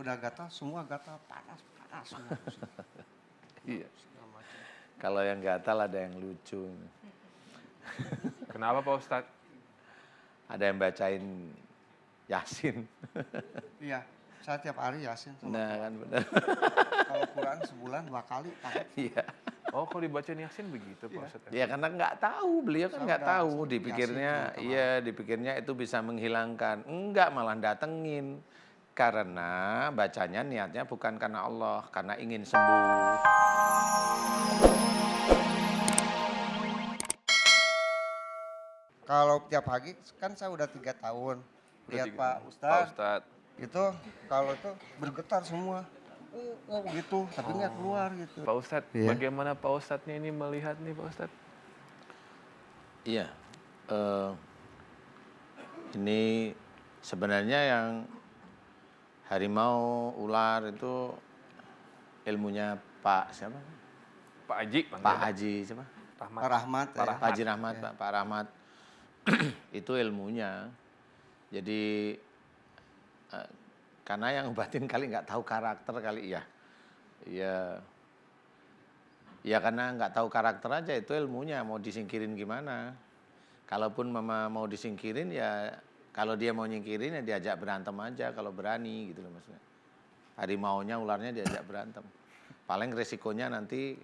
udah gatal, semua gatal, panas semua. Iya. Kalau yang gatal ada yang lucu. Kenapa Pak Ustadz? Ada yang bacain Yasin. Iya, saya tiap hari Yasin sama Nah, kan benar. kalau Quran sebulan 2 kali pakai. Iya. Oh, kalau dibacain Yasin begitu Pak Ustadz? Ya karena nggak tahu, beliau kan nggak tahu, dipikirnya dipikirnya itu bisa menghilangkan. Enggak, malah datengin. Karena bacanya niatnya bukan karena Allah, karena ingin sembuh. Kalau tiap pagi kan saya udah 3 tahun lihat Pak Ustadz. Itu kalau itu bergetar semua. Gitu, tapi nggak keluar gitu. Pak Ustadz, bagaimana Pak Ustadznya ini melihat nih Pak Ustadz? Iya, ini sebenarnya yang harimau, ular itu ilmunya Pak siapa? Pak Haji. Pak Haji siapa? Pak Rahmat. Pak Haji Rahmat, Pak Rahmat. Itu ilmunya. Jadi karena yang obatin kali nggak tahu karakter kali ya. Ya karena nggak tahu karakter aja, itu ilmunya, mau disingkirin gimana. Kalaupun mama mau disingkirin ya, kalau dia mau nyingkirin ya diajak berantem aja kalau berani gitu loh maksudnya. Harimaunya, ularnya diajak berantem. Paling resikonya nanti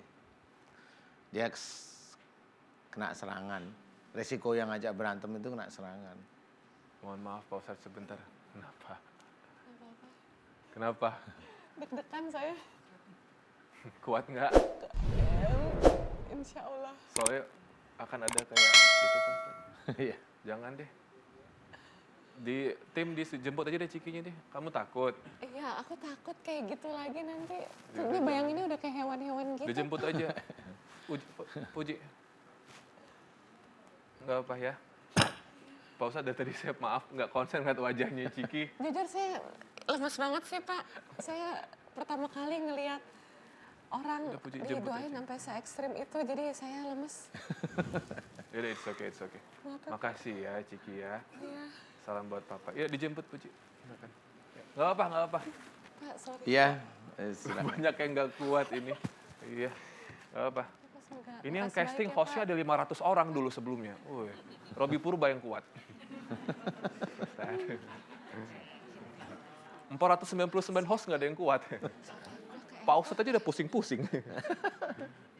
dia kena serangan. Resiko yang ajak berantem itu kena serangan. Mohon maaf Pak Ustadz sebentar. Kenapa? Deg-degan saya. Kuat nggak? Insya Allah. Soalnya akan ada kayak gitu Pak Ustadz. Iya. Jangan deh. Di tim dijemput aja deh Cikinya deh. Kamu takut? Iya, aku takut kayak gitu lagi nanti. Ini bayanginnya udah kayak hewan-hewan gitu. Dijemput aja. Puji. Nggak apa ya. Pak Ustadz dari tadi saya maaf nggak konsen ngeliat wajahnya Ciki. Jujur saya lemes banget sih Pak. Saya pertama kali ngelihat orang didoain sampai se-ekstrim itu, jadi saya lemes. Yaudah, it's okay. Makasih ya Ciki ya. Iya. Salam buat Papa. Ya dijemput Puji. Nggak apa. Pak, sorry. Iya. Banyak yang nggak kuat ini. Iya. Nggak apa. Ini yang casting hostnya ada 500 orang dulu sebelumnya. Robi Purba yang kuat. 499 host nggak ada yang kuat. Pak Ustadz aja udah pusing-pusing.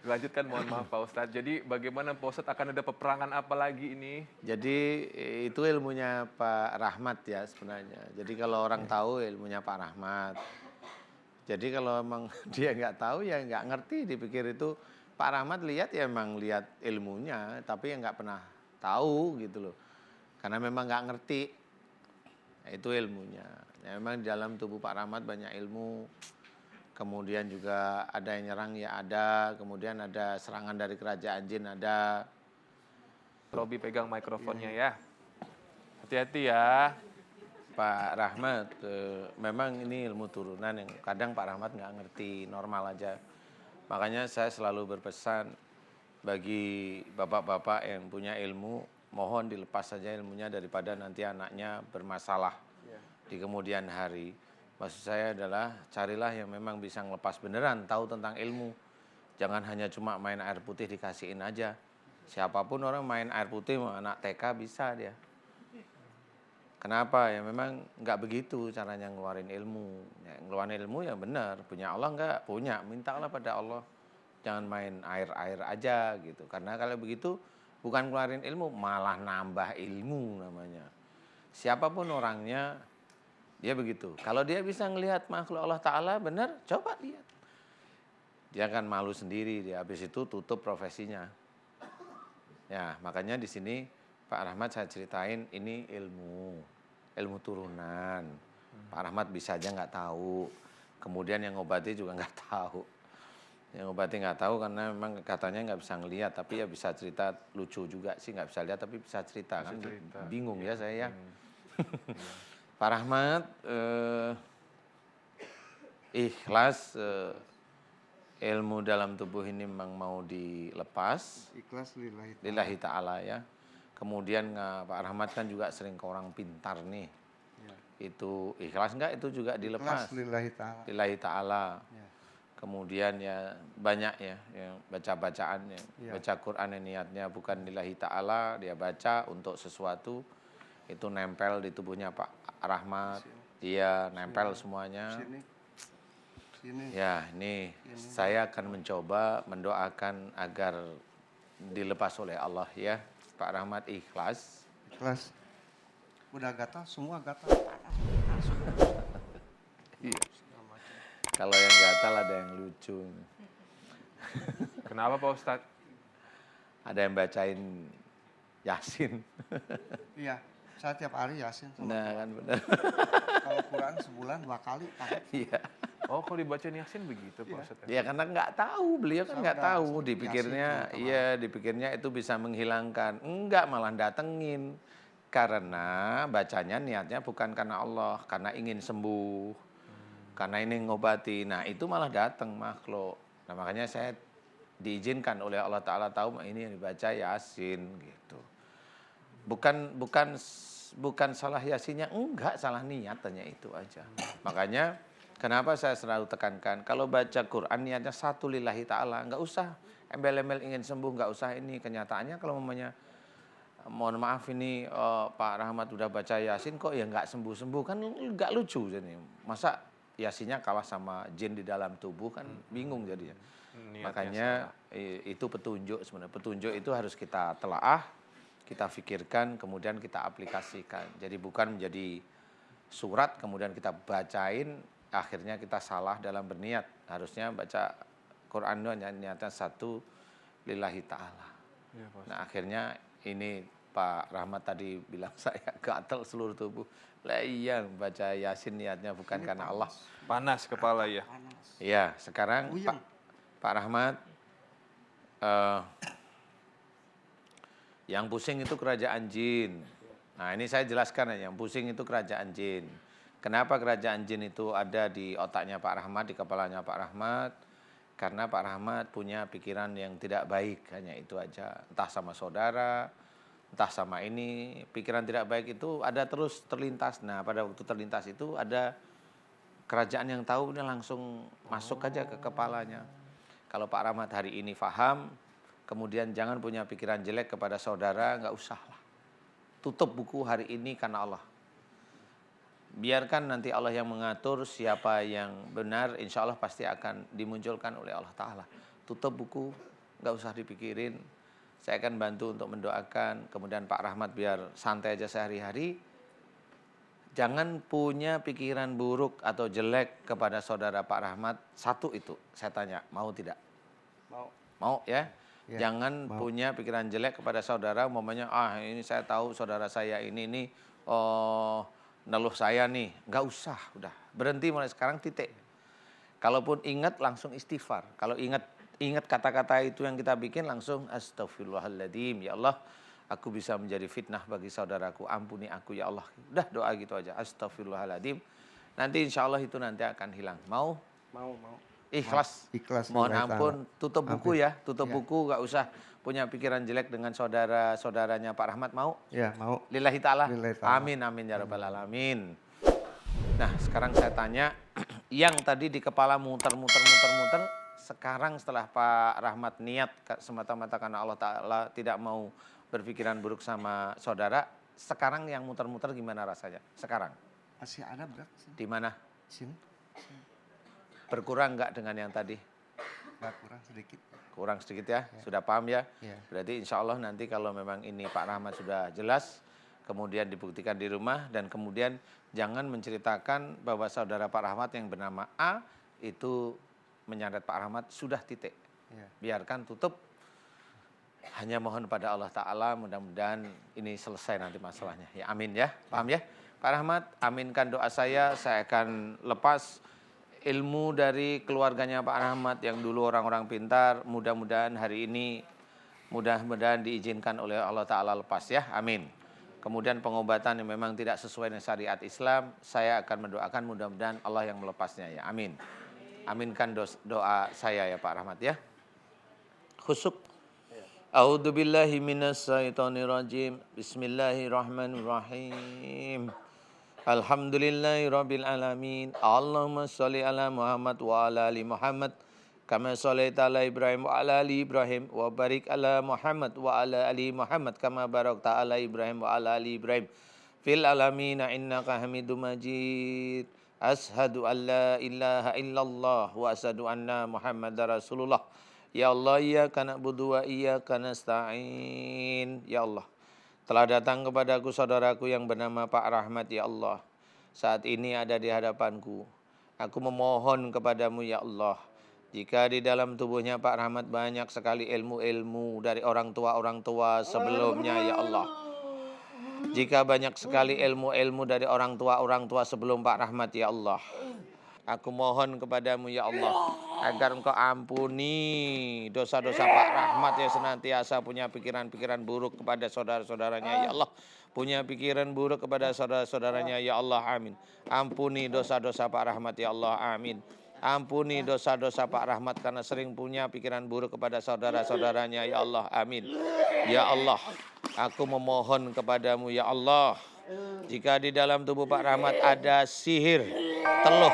Lanjutkan, mohon maaf Pak Ustadz. Jadi bagaimana Pak Ustadz, akan ada peperangan apa lagi ini? Jadi itu ilmunya Pak Rahmat ya sebenarnya. Jadi kalau orang tahu ilmunya Pak Rahmat. Jadi kalau emang dia nggak tahu ya nggak ngerti, dipikir itu Pak Rahmat lihat ya emang lihat ilmunya, tapi yang nggak pernah tahu gitu loh. Karena memang nggak ngerti, nah, itu ilmunya. Ya, memang di dalam tubuh Pak Rahmat banyak ilmu. Kemudian juga ada yang nyerang ya ada, kemudian ada serangan dari kerajaan jin ada. Robi pegang mikrofonnya ya. Hati-hati ya. Pak Rahmat, memang ini ilmu turunan yang kadang Pak Rahmat nggak ngerti, normal aja. Makanya saya selalu berpesan bagi bapak-bapak yang punya ilmu, mohon dilepas saja ilmunya daripada nanti anaknya bermasalah di kemudian hari. Maksud saya adalah carilah yang memang bisa ngelepas beneran, tahu tentang ilmu. Jangan hanya cuma main air putih dikasihin aja. Siapapun orang main air putih, anak TK bisa dia. Kenapa? Ya memang nggak begitu caranya ngeluarin ilmu. Ya, ngeluarin ilmu ya benar. Punya Allah nggak? Punya. Mintalah pada Allah. Jangan main air-air aja gitu. Karena kalau begitu bukan ngeluarin ilmu, malah nambah ilmu namanya. Siapapun orangnya, dia begitu. Kalau dia bisa ngelihat makhluk Allah Ta'ala benar, coba lihat. Dia akan malu sendiri. Dia habis itu tutup profesinya. Ya makanya di sini Pak Rahmat saya ceritain ini ilmu turunan. Pak Rahmat bisa aja nggak tahu. Kemudian yang ngobati juga nggak tahu. Yang ngobati nggak tahu karena memang katanya nggak bisa ngelihat, tapi ya bisa cerita lucu juga sih, nggak bisa lihat tapi bisa cerita kan. Bingung ya saya ya. Pak Rahmat ikhlas ilmu dalam tubuh ini memang mau dilepas. Ikhlas lillahi ta'ala ya. Kemudian Pak Rahmat kan juga sering ke orang pintar nih. itu ikhlas enggak, itu juga dilepas. Ikhlas lillahi ta'ala. Lillahi ta'ala. Ya. Kemudian ya banyak ya yang baca-bacaan ya. Ya. Baca Quran yang niatnya bukan lillahi ta'ala, dia baca untuk sesuatu, itu nempel di tubuhnya Pak Rahmat. Dia nempel semuanya. Sini. Sini. Ya, ini saya akan mencoba mendoakan agar dilepas oleh Allah ya. Pak Rahmat ikhlas. Ikhlas. Udah gatal, semua gatal. Iya. Kalau yang gatal ada yang lucu. Kenapa Pak Ustadz? Iya. Ada yang bacain Yasin. Iya, saya tiap hari Yasin sama Nah, kan benar. kalau Quran sebulan 2 kali pakai. Iya. Oh, kalau dibacain Yasin begitu Pak Ustadz. Ya karena nggak tahu, beliau kan Saya nggak udah tahu, Yasin dipikirnya, teman-teman. iya dipikirnya itu bisa menghilangkan, enggak malah datengin, karena bacanya niatnya bukan karena Allah, karena ingin sembuh, karena ini ngobati, nah itu malah datang makhluk, nah makanya saya diizinkan oleh Allah Ta'ala tahu ini yang dibaca Yasin gitu, bukan salah Yasinnya, enggak salah niatannya itu aja, makanya kenapa saya selalu tekankan, kalau baca Quran niatnya satu lillahi ta'ala, nggak usah embel-embel ingin sembuh, nggak usah ini. Kenyataannya kalau mamanya, mohon maaf ini Pak Rahmat udah baca Yasin kok ya nggak sembuh-sembuh, kan nggak lucu jadi. Masa Yasinnya kalah sama jin di dalam tubuh, kan bingung jadinya. Makanya itu petunjuk sebenarnya. Petunjuk itu harus kita telaah, kita pikirkan, kemudian kita aplikasikan. Jadi bukan menjadi surat kemudian kita bacain, akhirnya kita salah dalam berniat. Harusnya baca Quran itu niatnya satu lillahi ta'ala. Ya, Nah akhirnya ini Pak Rahmat tadi bilang saya gatal seluruh tubuh. Lah iya baca Yasin niatnya bukan karena Allah. panas kepala ya. Panas. Iya sekarang Puyeng. Pak Rahmat, yang pusing itu kerajaan jin. Nah ini saya jelaskan aja, yang pusing itu kerajaan jin. Kenapa kerajaan jin itu ada di otaknya Pak Rahmat, di kepalanya Pak Rahmat? Karena Pak Rahmat punya pikiran yang tidak baik, hanya itu aja. Entah sama saudara, entah sama ini, pikiran tidak baik itu ada terus terlintas. Nah pada waktu terlintas itu ada kerajaan yang tahu, dia langsung masuk aja ke kepalanya. Kalau Pak Rahmat hari ini paham, kemudian jangan punya pikiran jelek kepada saudara, nggak usah lah. Tutup buku hari ini karena Allah. Biarkan nanti Allah yang mengatur siapa yang benar, insya Allah pasti akan dimunculkan oleh Allah Ta'ala. Tutup buku, nggak usah dipikirin. Saya akan bantu untuk mendoakan, kemudian Pak Rahmat biar santai aja sehari-hari. Jangan punya pikiran buruk atau jelek kepada saudara Pak Rahmat. Satu itu, saya tanya, mau tidak? Mau. Mau ya? Ya, Jangan mau. punya pikiran jelek kepada saudara, umpamanya ini saya tahu saudara saya ini neluh saya nih, nggak usah, udah berhenti mulai sekarang titik. Kalaupun ingat langsung istighfar. Kalau ingat kata-kata itu yang kita bikin langsung astagfirullahaladzim, ya Allah, aku bisa menjadi fitnah bagi saudaraku, ampuni aku ya Allah. Udah doa gitu aja, astagfirullahaladzim. Nanti insya Allah itu nanti akan hilang. Mau? Mau. Ikhlas. Ikhlas. Mohon lillahi ampun, ta'ala. tutup buku ya, tutup Ya. buku, nggak usah punya pikiran jelek dengan saudara-saudaranya Pak Rahmat, mau? Ya, mau. Lillahi ta'ala. Lillahi ta'ala. Amin, amin ya rabbal alamin. Nah sekarang saya tanya, yang tadi di kepala muter, sekarang setelah Pak Rahmat niat semata-mata karena Allah Ta'ala tidak mau berpikiran buruk sama saudara, sekarang yang muter-muter gimana rasanya? Sekarang? Masih ada berat sih. Di mana? Sini. Berkurang nggak dengan yang tadi? Nggak, kurang sedikit. Kurang sedikit ya? Sudah paham ya? Ya. Berarti insya Allah nanti kalau memang ini Pak Rahmat sudah jelas, kemudian dibuktikan di rumah, dan kemudian jangan menceritakan bahwa saudara Pak Rahmat yang bernama A itu menyandat Pak Rahmat, sudah titik. Ya. Biarkan tutup. Hanya mohon pada Allah Ta'ala, mudah-mudahan ini selesai nanti masalahnya. Ya amin ya, paham ya? Pak Rahmat, aminkan doa saya akan lepas ilmu dari keluarganya Pak Rahmat yang dulu orang-orang pintar. Mudah-mudahan hari ini, mudah-mudahan diizinkan oleh Allah Ta'ala lepas ya, amin. Kemudian pengobatan yang memang tidak sesuai dengan syariat Islam, saya akan mendoakan mudah-mudahan Allah yang melepasnya ya, amin. Aminkan doa saya ya Pak Rahmat ya. Khusuk. A'udzu billahi minasyaitonir rajim. Bismillahirrahmanirrahim. Alhamdulillahirabbil alamin. Allahumma shalli ala Muhammad wa ala ali Muhammad kama shallaita ala Ibrahim wa ala ali Ibrahim wa barik ala Muhammad wa ala ali Muhammad kama barakta ala Ibrahim wa ala ali Ibrahim fil alamin innaka Hamidum Majid. Ashhadu an la ilaha illallah wa asyhadu anna Muhammadar Rasulullah. Ya Allah, iyyaka na'budu wa iyyaka nasta'in. Ya Allah, telah datang kepadaku saudaraku yang bernama Pak Rahmat, ya Allah. Saat ini ada di hadapanku. Aku memohon kepadamu, ya Allah. Jika di dalam tubuhnya Pak Rahmat banyak sekali ilmu-ilmu dari orang tua sebelumnya, ya Allah. Jika banyak sekali ilmu-ilmu dari orang tua sebelum Pak Rahmat, ya Allah. Aku mohon kepadamu, ya Allah, agar Engkau ampuni dosa-dosa Pak Rahmat yang senantiasa punya pikiran-pikiran buruk kepada saudara-saudaranya, ya Allah. Punya pikiran buruk kepada saudara-saudaranya, ya Allah, amin. Ampuni dosa-dosa Pak Rahmat, ya Allah, amin. Ampuni dosa-dosa Pak Rahmat karena sering punya pikiran buruk kepada saudara-saudaranya, ya Allah, amin. Ya Allah, aku memohon kepadamu, ya Allah, jika di dalam tubuh Pak Rahmat ada sihir, teluh,